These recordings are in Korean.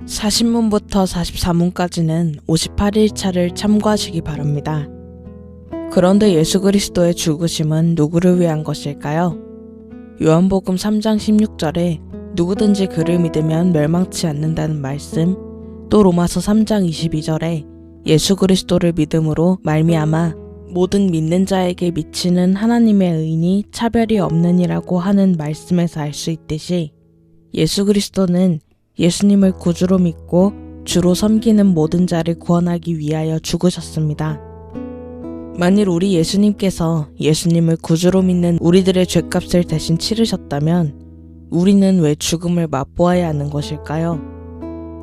40문부터 44문까지는 58일차를 참고하시기 바랍니다. 그런데 예수 그리스도의 죽으심은 누구를 위한 것일까요? 요한복음 3장 16절에 누구든지 그를 믿으면 멸망치 않는다는 말씀, 또 로마서 3장 22절에 예수 그리스도를 믿음으로 말미암아 모든 믿는 자에게 미치는 하나님의 의인이 차별이 없느니라고 하는 말씀에서 알 수 있듯이 예수 그리스도는 예수님을 구주로 믿고 주로 섬기는 모든 자를 구원하기 위하여 죽으셨습니다. 만일 우리 예수님께서 예수님을 구주로 믿는 우리들의 죗값을 대신 치르셨다면 우리는 왜 죽음을 맛보아야 하는 것일까요?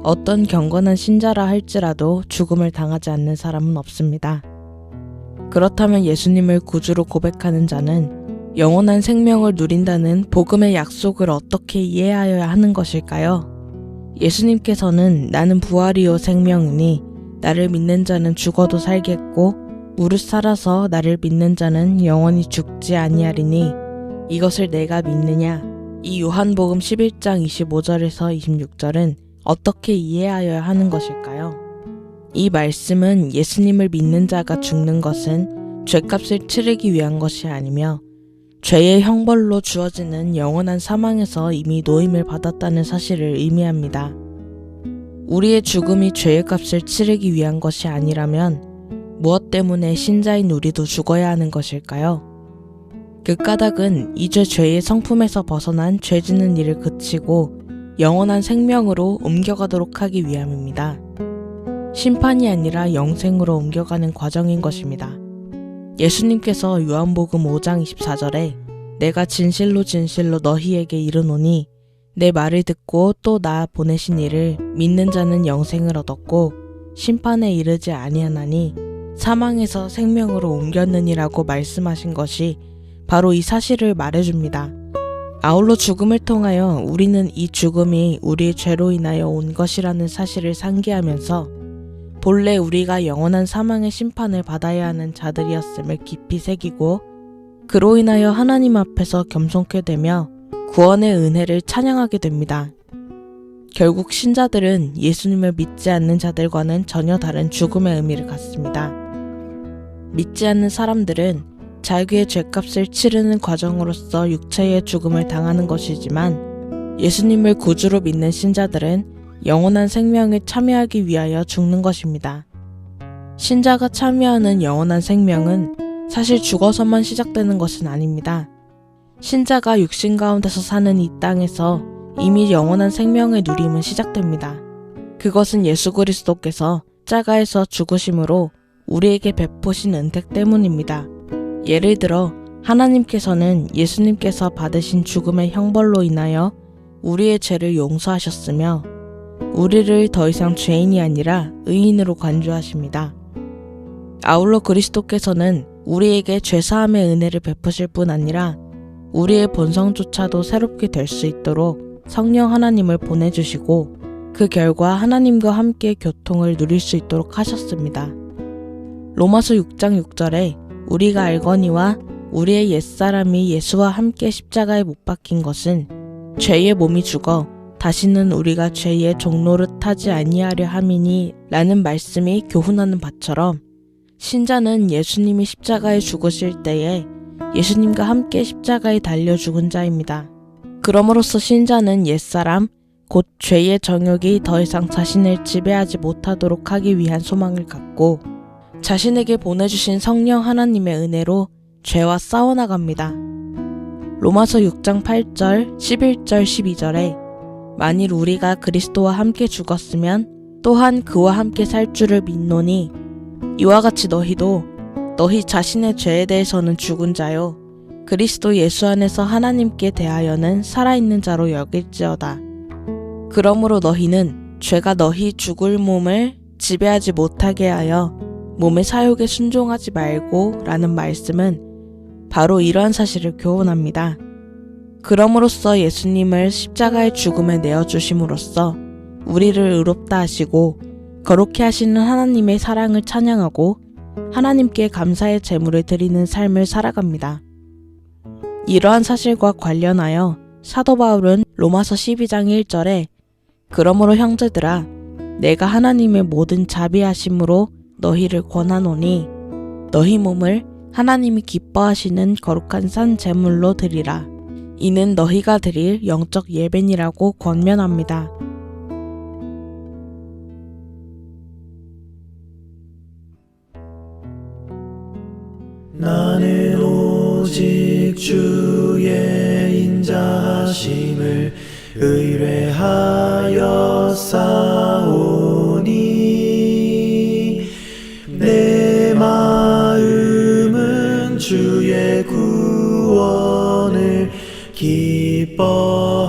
어떤 경건한 신자라 할지라도 죽음을 당하지 않는 사람은 없습니다. 그렇다면 예수님을 구주로 고백하는 자는 영원한 생명을 누린다는 복음의 약속을 어떻게 이해하여야 하는 것일까요? 예수님께서는 나는 부활이요 생명이니 나를 믿는 자는 죽어도 살겠고 무릇 살아서 나를 믿는 자는 영원히 죽지 아니하리니 이것을 내가 믿느냐? 이 요한복음 11장 25절에서 26절은 어떻게 이해하여야 하는 것일까요? 이 말씀은 예수님을 믿는 자가 죽는 것은 죗값을 치르기 위한 것이 아니며 죄의 형벌로 주어지는 영원한 사망에서 이미 노임을 받았다는 사실을 의미합니다. 우리의 죽음이 죄의 값을 치르기 위한 것이 아니라면 무엇 때문에 신자인 우리도 죽어야 하는 것일까요? 그 까닭은 이제 죄의 성품에서 벗어난 죄 짓는 일을 그치고 영원한 생명으로 옮겨가도록 하기 위함입니다. 심판이 아니라 영생으로 옮겨가는 과정인 것입니다. 예수님께서 요한복음 5장 24절에 내가 진실로 진실로 너희에게 이르노니 내 말을 듣고 또 나 보내신 이를 믿는 자는 영생을 얻었고 심판에 이르지 아니하나니 사망에서 생명으로 옮겼느니라고 말씀하신 것이 바로 이 사실을 말해줍니다. 아울러 죽음을 통하여 우리는 이 죽음이 우리의 죄로 인하여 온 것이라는 사실을 상기하면서 본래 우리가 영원한 사망의 심판을 받아야 하는 자들이었음을 깊이 새기고 그로 인하여 하나님 앞에서 겸손케 되며 구원의 은혜를 찬양하게 됩니다. 결국 신자들은 예수님을 믿지 않는 자들과는 전혀 다른 죽음의 의미를 갖습니다. 믿지 않는 사람들은 자기의 죗값을 치르는 과정으로서 육체의 죽음을 당하는 것이지만 예수님을 구주로 믿는 신자들은 영원한 생명에 참여하기 위하여 죽는 것입니다. 신자가 참여하는 영원한 생명은 사실 죽어서만 시작되는 것은 아닙니다. 신자가 육신 가운데서 사는 이 땅에서 이미 영원한 생명의 누림은 시작됩니다. 그것은 예수 그리스도께서 십자가에서 죽으심으로 우리에게 베푸신 은택 때문입니다. 예를 들어 하나님께서는 예수님께서 받으신 죽음의 형벌로 인하여 우리의 죄를 용서하셨으며 우리를 더 이상 죄인이 아니라 의인으로 간주하십니다. 아울러 그리스도께서는 우리에게 죄사함의 은혜를 베푸실 뿐 아니라 우리의 본성조차도 새롭게 될 수 있도록 성령 하나님을 보내주시고 그 결과 하나님과 함께 교통을 누릴 수 있도록 하셨습니다. 로마서 6장 6절에 우리가 알거니와 우리의 옛사람이 예수와 함께 십자가에 못 박힌 것은 죄의 몸이 죽어 다시는 우리가 죄의 종노릇 하지 아니하려 함이니 라는 말씀이 교훈하는 바처럼 신자는 예수님이 십자가에 죽으실 때에 예수님과 함께 십자가에 달려 죽은 자입니다. 그럼으로써 신자는 옛사람, 곧 죄의 정욕이 더 이상 자신을 지배하지 못하도록 하기 위한 소망을 갖고 자신에게 보내주신 성령 하나님의 은혜로 죄와 싸워나갑니다. 로마서 6장 8절, 11절, 12절에 만일 우리가 그리스도와 함께 죽었으면 또한 그와 함께 살 줄을 믿노니 이와 같이 너희도 너희 자신의 죄에 대해서는 죽은 자요 그리스도 예수 안에서 하나님께 대하여는 살아있는 자로 여길지어다. 그러므로 너희는 죄가 너희 죽을 몸을 지배하지 못하게 하여 몸의 사욕에 순종하지 말고 라는 말씀은 바로 이러한 사실을 교훈합니다. 그럼으로써 예수님을 십자가의 죽음에 내어주심으로써 우리를 의롭다 하시고 거룩히 하시는 하나님의 사랑을 찬양하고 하나님께 감사의 제물을 드리는 삶을 살아갑니다. 이러한 사실과 관련하여 사도 바울은 로마서 12장 1절에 그러므로 형제들아, 내가 하나님의 모든 자비하심으로 너희를 권하노니 너희 몸을 하나님이 기뻐하시는 거룩한 산 제물로 드리라. 이는 너희가 드릴 영적 예배니라고 권면합니다. 나는 오직 주의 인자하심을 의뢰하여 싸우니 내 마음은 주의 구원을 기뻐